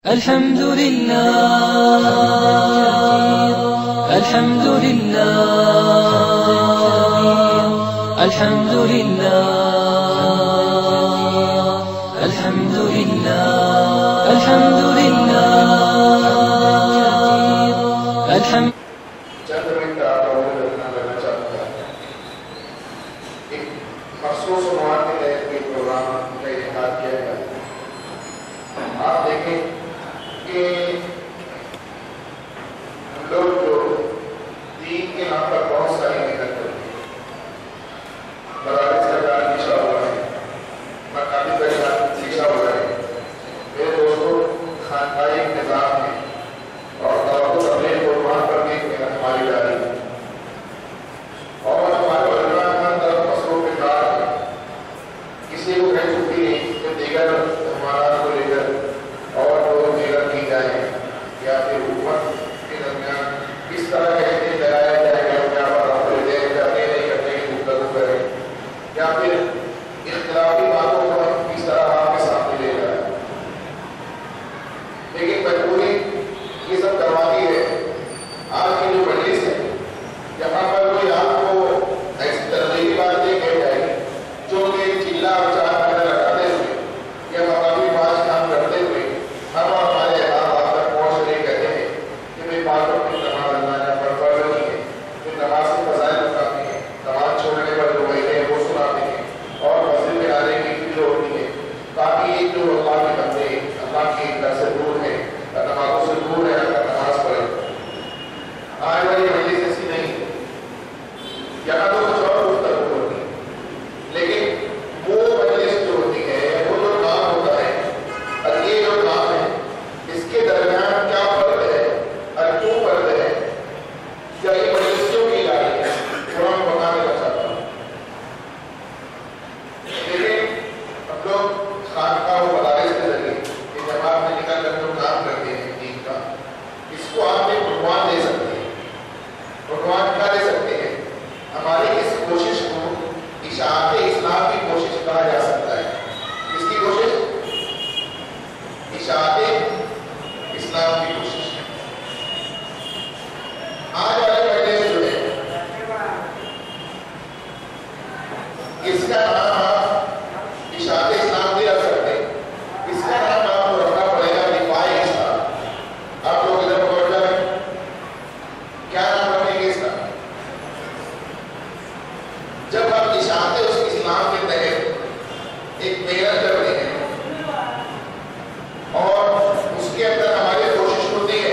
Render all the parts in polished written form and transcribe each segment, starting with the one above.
الحمد لله الحمد لله الحمد لله الحمد لله الحمد لله الحمد چند منٹ آپ لوگوں کو اتنا کرنا چاہتا ہوں. ایک مخصوص عنوان کے تحت ایک پروگرام کا انعقاد کیا گیا. آپ دیکھیں کہ ہم لوگ جو دین کے نام پر بہت ساری محنت کرتے ہیں. مدارس سرکار کی شاہ ہوا ہے, مقامی پہچان شیشہ ہوا ہے. میرے دوستوں, خانقاہی ایک نظام ہے اور دعوت و تبلیغ کو وہاں پر بھی محنت ہماری جاری ہے. اور ہمارے علماء ہر طرف مصروف کار ہے. کسی کو کہیں چھٹی نہیں کہ دیگر ہمارا کو لے کر اور جو محنت کی جائے یا پھر حکومت کے درمیان کس طرح کہتے لگایا جائے گا, کیا بات دے کرنے نہیں کرنے کی گفتگو کریں, یا پھر اختلافی باتوں کو ہم کس طرح آپ کے سامنے لے جائیں. لیکن مجبوری یہ سب کرواتی ہے. آج کی جو مجلس ہے یہاں پر کوئی آپ کو ایسی ترغیبی باتیں کہی جائے گی جو کہ چلا اور چار پہلے لگاتے ہوئے یا مقامی بات کام کرتے ہوئے ہم ہمارے آپ تک پہنچ رہے کہتے ہیں کہ میں باتوں کی نماز اللہ نے پر فرض نہیں ہے, پھر نماز کے فضائل بتاتے ہیں, نماز چھوڑنے پر جو وعدے ہیں وہ سناتے ہیں اور مسجد میں آنے کی فکر ہوتی ہے تاکہ یہ جو اللہ کے بندے اللہ کے در سے دور ہے, نمازوں سے دور ہے, اگر نماز پڑھے. آج والی مجلس ایسی نہیں, یہاں تو کچھ اور گفتگو ہوتی ہے, لیکن وہ مجلس جو ہوتی ہے وہ جو کام ہوتا ہے اور یہ جو کام ہے اس کے درمیان کیا فرق ہے اور کیوں فرق ہے, یا یہ مجلس کیوں کی جا رہی ہے, وہ ہم بتانے کا چاہتا ہوں. لیکن ہم لوگ خانقاہ و مدارس کے ذریعے کہ جماعت میں نکل کر جو کام کرتے ہیں دین کا, اس کو آپ ایک عنوان دے سکتے ہیں. عنوان کیا دے سکتے ہیں؟ ہماری اس کوشش کو اشاعت اسلام کی کوشش کہا جا سکتا ہے. اس کی کوشش اشاعت اسلام کی کوشش. آج والے مجلس جو ہے اس کا نام آپ اشاعت اسلام بھی رکھ سکتے ہیں, اس کا نام آپ کو رکھنا پڑے گا دفاع اسلام. آپ لوگ ادھر پہنچ جائیں, کیا نام رکھیں گے اس کا؟ جب ہم اشاعت اسلام کے تحت ایک محنت کر رہے ہیں اور اس کے اندر ہماری کوشش ہوتی ہے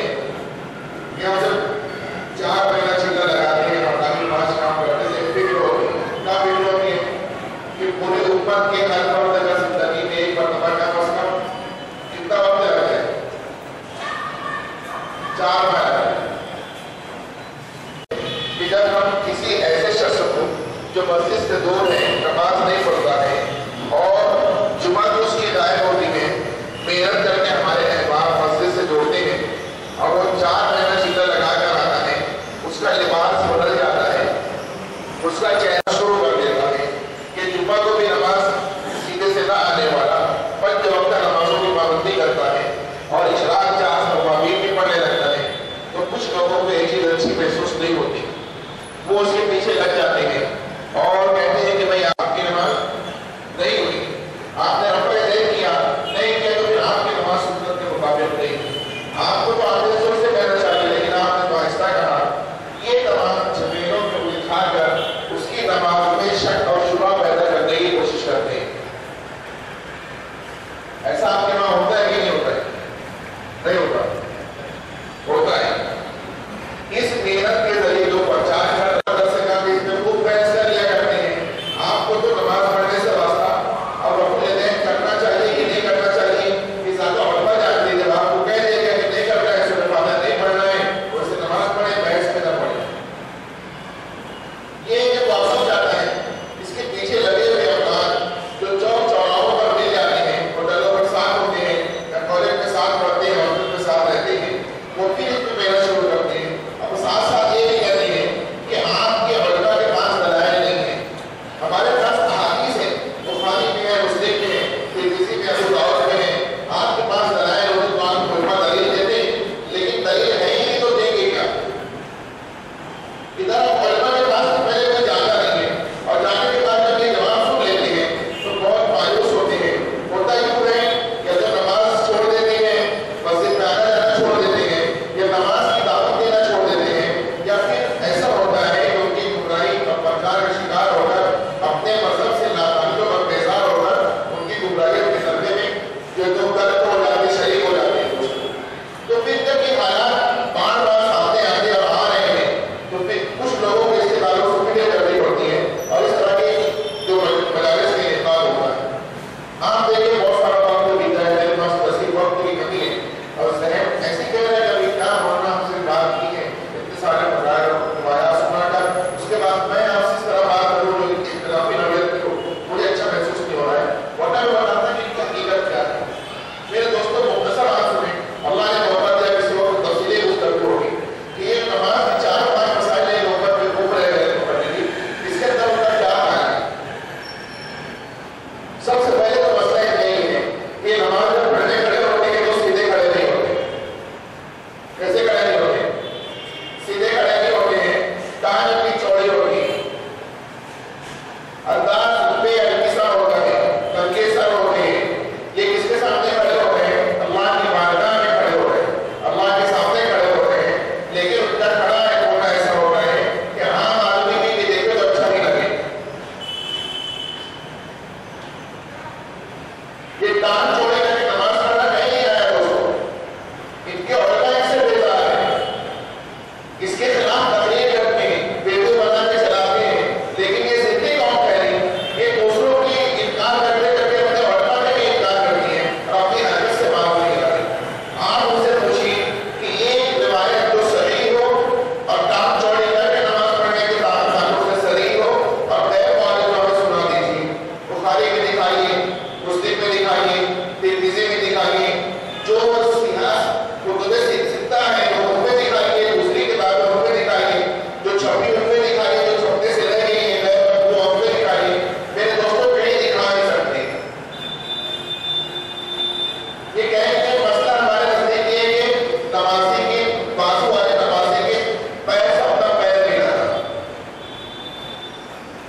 یہ کہیں کہ مسئلہ ہمارے نزدیک یہ ہے کہ نمازی کے بازو والے نمازی کے پیر سے اپنا پیر ملانا.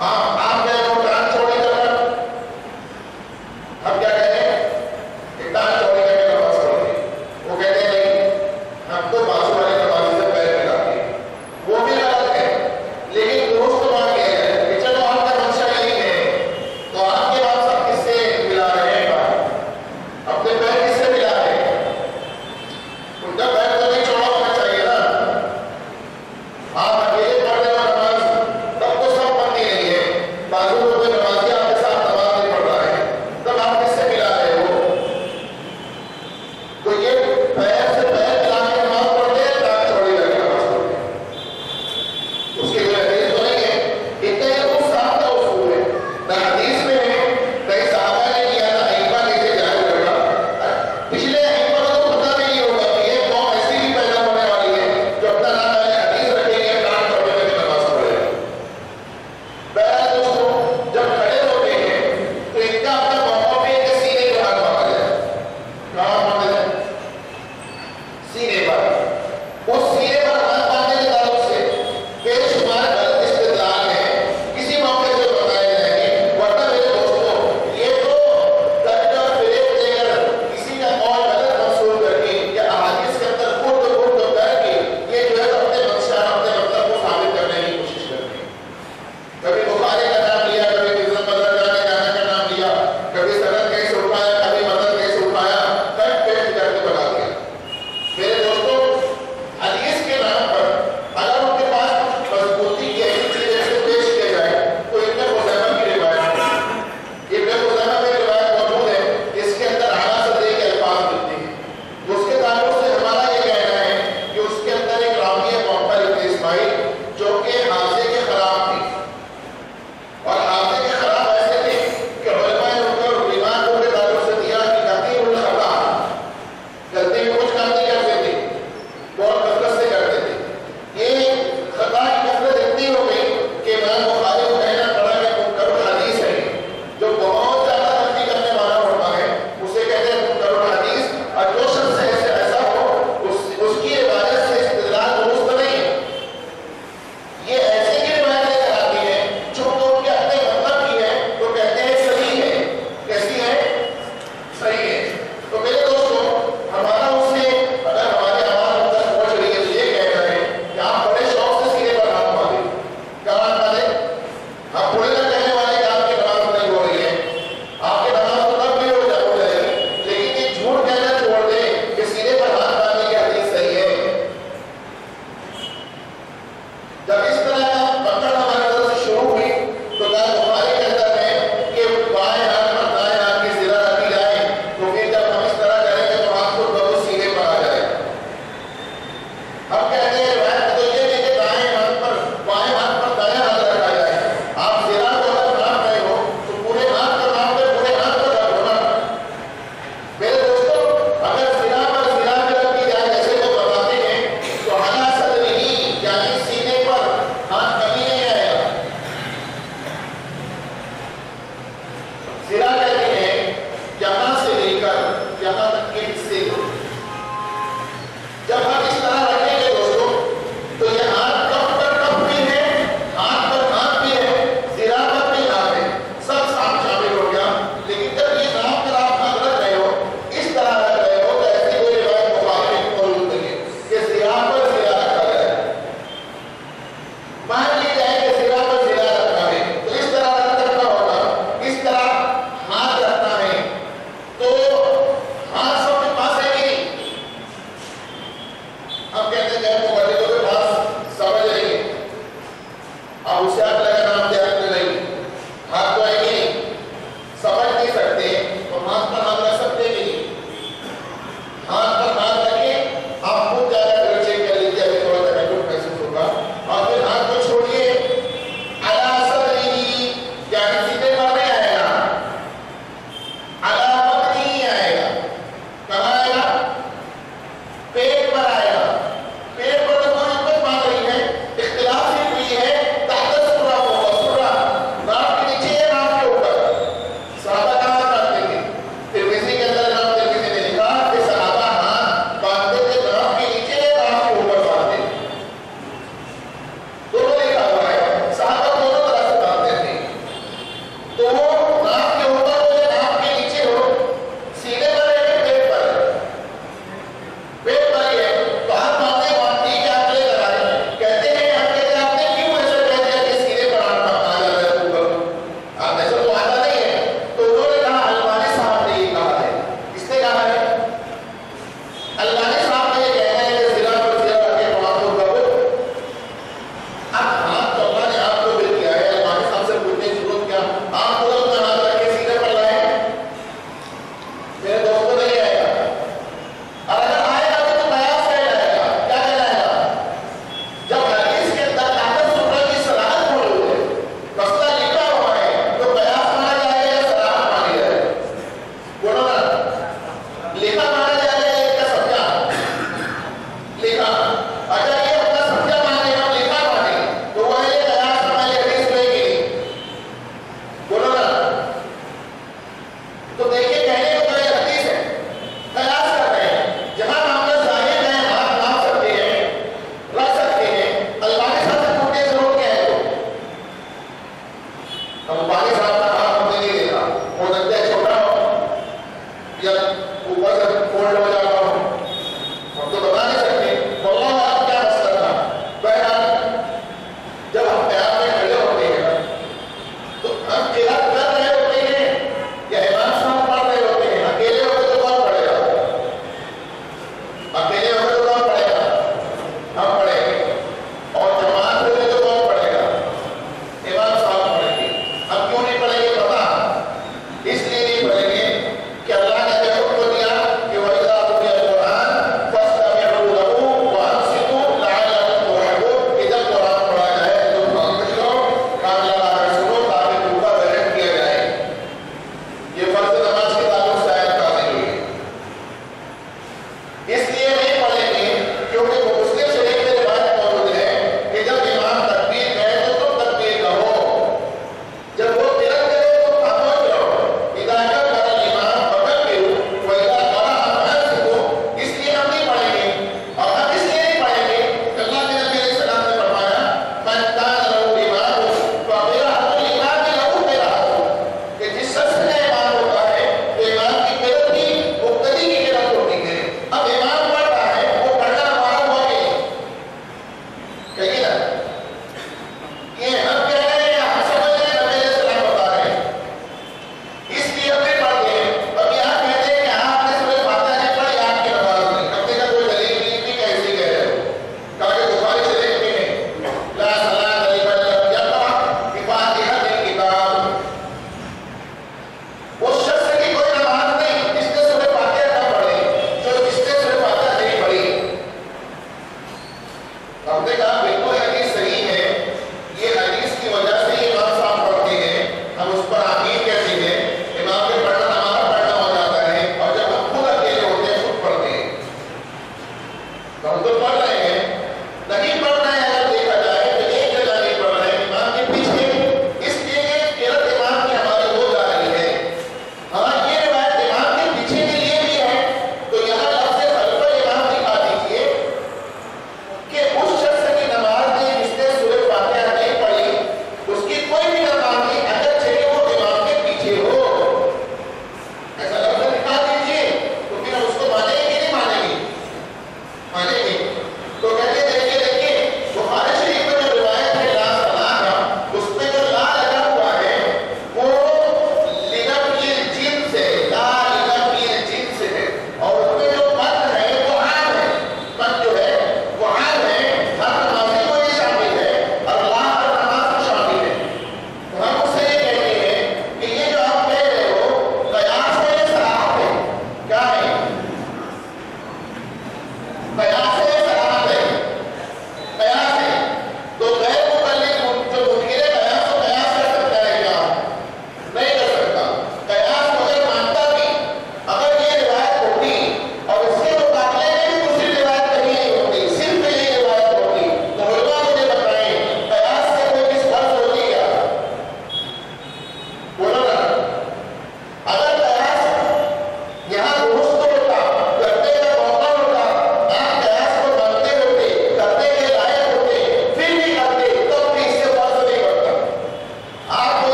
ہاں آپ کہیں وہ ٹانگ چوڑی کرنا، ہم کیا کہتے ہیں کہ ٹانگ چوڑی کر کے نماز پڑھیں گے. وہ کہتے ہیں نہیں، ہم تو بازو والے نمازی سے پیر ملاتے ہیں. وہ بھی غلط ہے، لیکن درست بات یہ ہے کہ چلو آپ کا منشا یہی ہے تو آپ کے بعد سب کس سے ملا رہے ہیں؟ اپنے پیر کس سے ملا رہے ہیں؟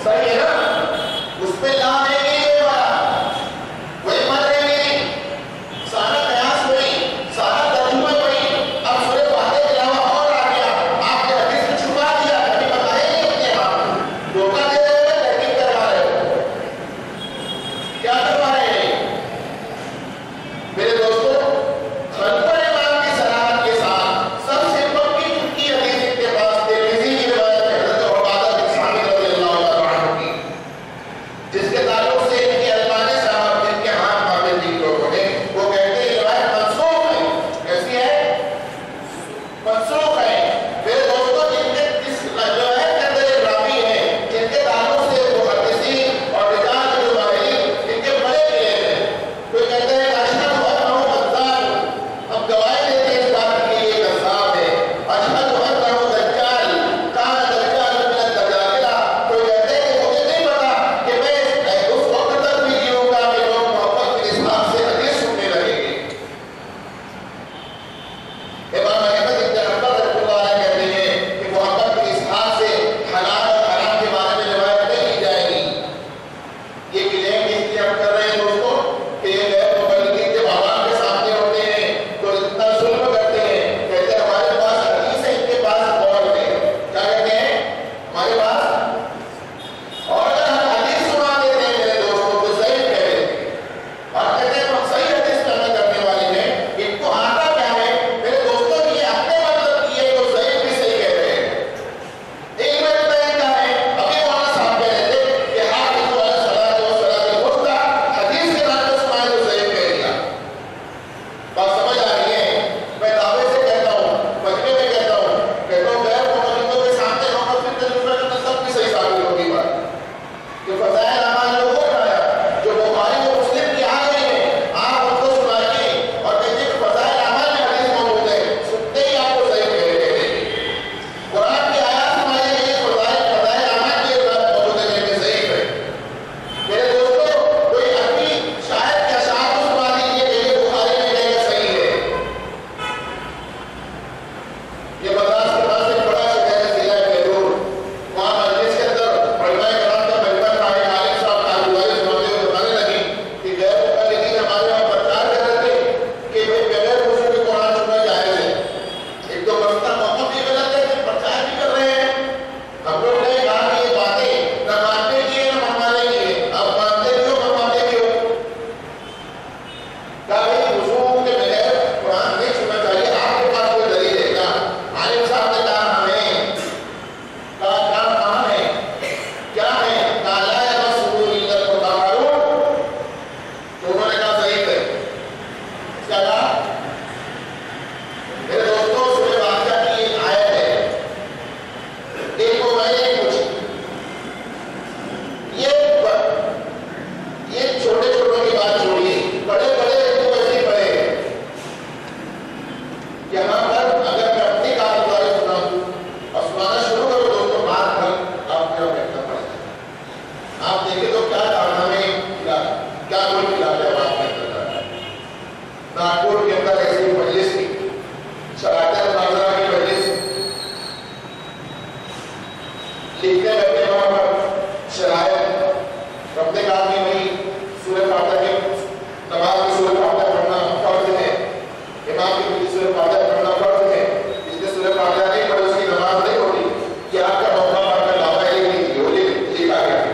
صحیح ہے نا؟ اس پہ لا دیں گے یہ والا وہی مر رہے نہیں سارا قیاس ہوئی سارا ترجمہ ہوئی اب سورہ فاتحہ کے علاوہ اور آ گیا آپ کے حدیث میں چھپا دیا کبھی بتائیں گے اپنے آپ دھوکہ دے رہے ہو تحقیق کروا رہے ہو کیا کروا رہے ہیں میرے دوستوں خلیفہ امام کی صلاحت کے ساتھ سب سے پکی چکی حدیث ان کے پاس ترمذی کی روایت ہے حضرت عبادہ بن صامت رضی اللہ تعالیٰ عنہ کی جس کے تعلق سے ان کے البانی صاحب جن کے ہاتھ مابے جن لوگوں نے وہ کہتے ہیں روایت منسوخ ہے کیسی ہے منسوخ ہے میرے دوستوں جن کے اس روایت کے اندر ایک راوی ہے جن کے تعلق سے محدثین اور رجال جو ماہرین ان کے بڑے گئے ہیں کوئی کہتے ہیں اشہد انہ غزال ہم گواہی دیتے ہیں اس بات کی یہ کذاب ہے اشہد انہ دجال کان دجال من الدجاجلہ کوئی کہتے ہیں کہ مجھے نہیں پتا کہ میں اس وقت تک بھی جیوں گا کہ لوگ محمد بن اسحاق سے حدیث سننے لگیں گے امام احمد بن حنبل رحمۃ اللہ علیہ کہتے ہیں کہ محمد بن اسحاق سے حلال اور حرام کے بارے میں روایت نہیں کی جائے گی یہ کلیم اس لیے ہم کر رہے ہیں دوستوں کہ یہ غیر مبلغین جب عوام کے سامنے ہوتے ہیں تو اتنا ظلم کرتے ہیں کہتے ہیں ہمارے پاس حدیث ہے ان کے پاس قول ہے کیا کہتے ہیں ہمارے پاس اور اگر ہم حدیث سنا دیتے ہیں میرے دوستوں تو صحیح کہہ دیتے ہیں اور کہتے ہیں ہم صحیح حدیث کرنے کرنے والے ہیں ان کو آتا کیا ہے میرے دوستوں یہ اپنے مطلب کیے تو صحیح بھی صحیح کہہ رہے ہیں ایک بات میں کیا ہے ابھی مولانا صاحب کہہ رہے تھے کہ حافظ علی الصلاۃ والسلام الوسطیٰ حدیث کے نام پہ سنائے تو صحیح کہہ دیا بات سمجھ آ رہی ہے میں دعوے سے کہتا ہوں مجمع میں کہتا ہوں غیر مبلغوں کے سامنے محمد بن تجربہ کرنا سب کی صحیح ثابت ہوگی بات کہ فضائل اعمال جو وہ بنایا جو بخاری و مسلم کی آ گئی ہے آپ ان کو سنائیے اور کہیے کہ فضائل اعمال میں حدیث موجود ہے سنتے ہی آپ کو صحیح کہہ دیں گے قرآن کی آیات سنائیے کہ یہ فضائل اعمال کی موجود ہے کہ صحیح ہے میرے دوستوں کوئی اپنی شاید کے اشعار کو سنا دیجیے کہ یہ بخاری میں کہے گا صحیح ہے یہ مدراس کے پاس ایک بڑا شہر ہے ضلع بیرور وہاں مجلس کے اندر علماء کرام کا مجمع تھا ایک عالم صاحب تعلیمائی سناتے ہوئے بتانے لگی کہ غیر مبلغین ہمارے یہاں پرچار کر رہے تھے کہ بغیر وضو کے قرآن سننا جائز ہے ایک تو مسئلہ موقع بھی غلط ہے کہ پرچار بھی کر رہے ہیں ہم لوگ نے کہا کہ یہ باتیں نہ ماننے کی ہے نہ منوانے کی ہے اب مانتے بھی ہو منواتے بھی ہو کہا بھائی وضو کے بغیر قرآن نہیں سننا چاہیے آپ کے پاس کوئی دلیل ہے کیا عالم صاحب نے کہا ہمیں کہا کہاں ہے کیا ہے کہا لا یمسہ الا المطہرون تو انہوں نے کہا صحیح ہے کیا کہا میرے دوستوں سورہ واقعہ کی ایک آیت ہے ایک کو میں نے پوچھی یہ چھوٹے چھوٹوں کی بات چھوڑیے بڑے بڑے کو ایسے پڑے یہاں پر اگر میں اپنی کام مطالعہ سناؤں اور سنانا شروع کروں دوستوں بات کر آپ میرا بیٹھنا پڑے گا آپ دیکھیں تو کیا کارنامے کیا کوئی کھلا ہے آپ کے اندر ناگپور کے اندر ایسی مجلس کی شرائط مناظرہ کی مجلس لکھنے لگے وہاں پر شرائط ربط کام میں سورہ فاتحہ کے نماز میں سورہ فاتحہ پڑھنا فرض ہے امام کی بھی سورہ فاتحہ پڑھنا فرض ہے جس نے سورہ فاتحہ نہیں پڑھی اس کی نماز نہیں ہوتی یہ آپ کا موقع پڑھ کر لاپرواہی نہیں کی وہ لکھا گیا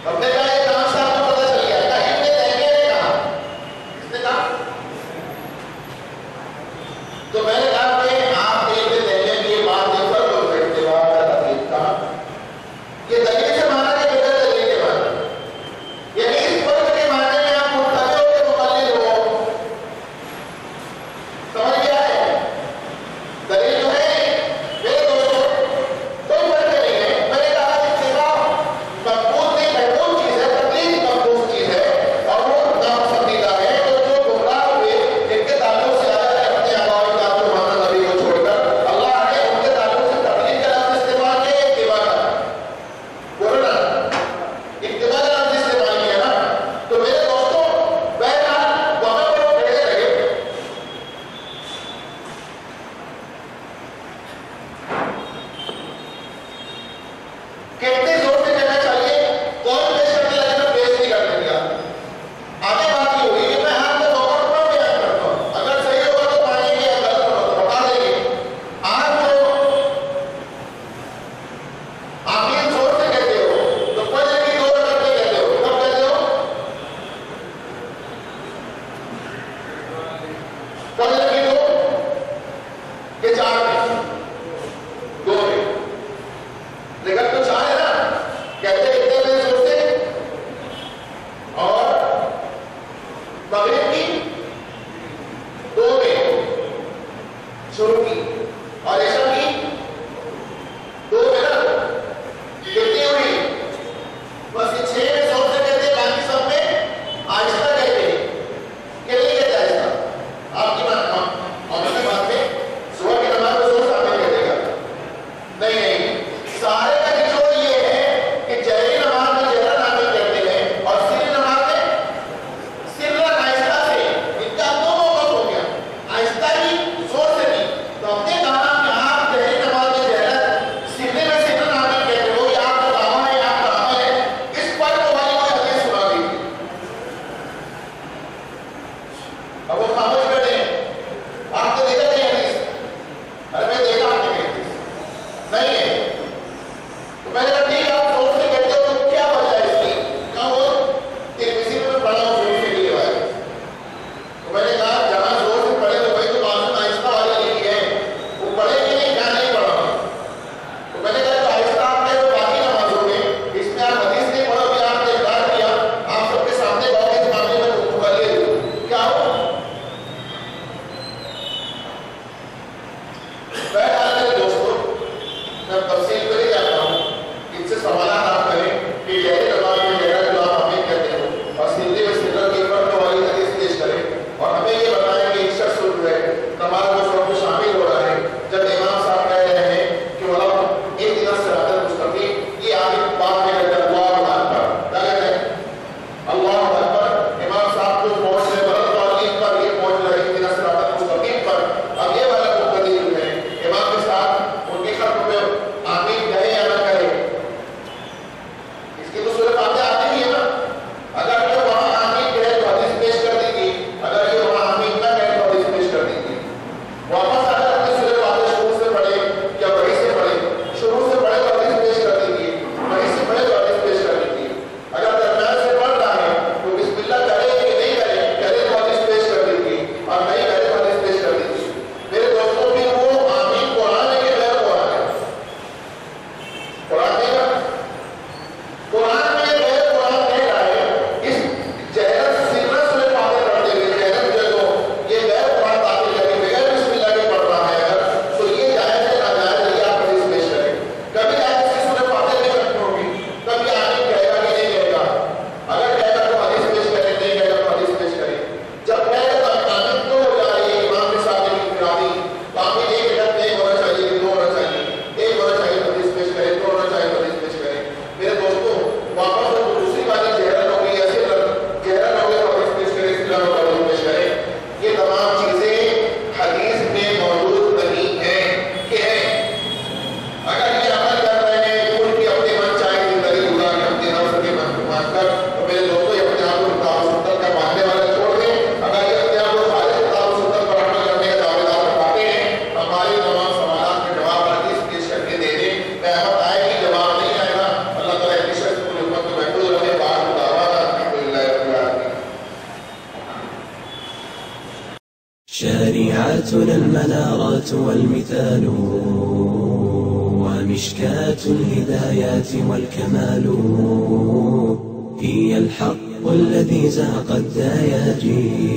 ہم نے کہا یہ کہاں صاحب کو پتہ چل گیا؟ کہا ابن تیمیہ نے کہا. کس نے کہا؟ تو میں نے کہا کہ آپ ابن تیمیہ کی یہ بات دیکھ کر لوگ اتباع کا تقلید کا یہ دلیل سے مانا کہ بغیر دلیل کے مانا، یعنی اس فرق کے معنی میں آپ متبع ہو کے مقلد ہو. سمجھ گیا ہے؟ دلیل جو ہے میرے دوستوں کوئی فرق نہیں ہے. میں نے کہا اتباع مقبول نہیں محمود چیز شريعتنا المنارات والمثال ومشكاة الهدايات والكمال هي الحق الذي زهق الدياجي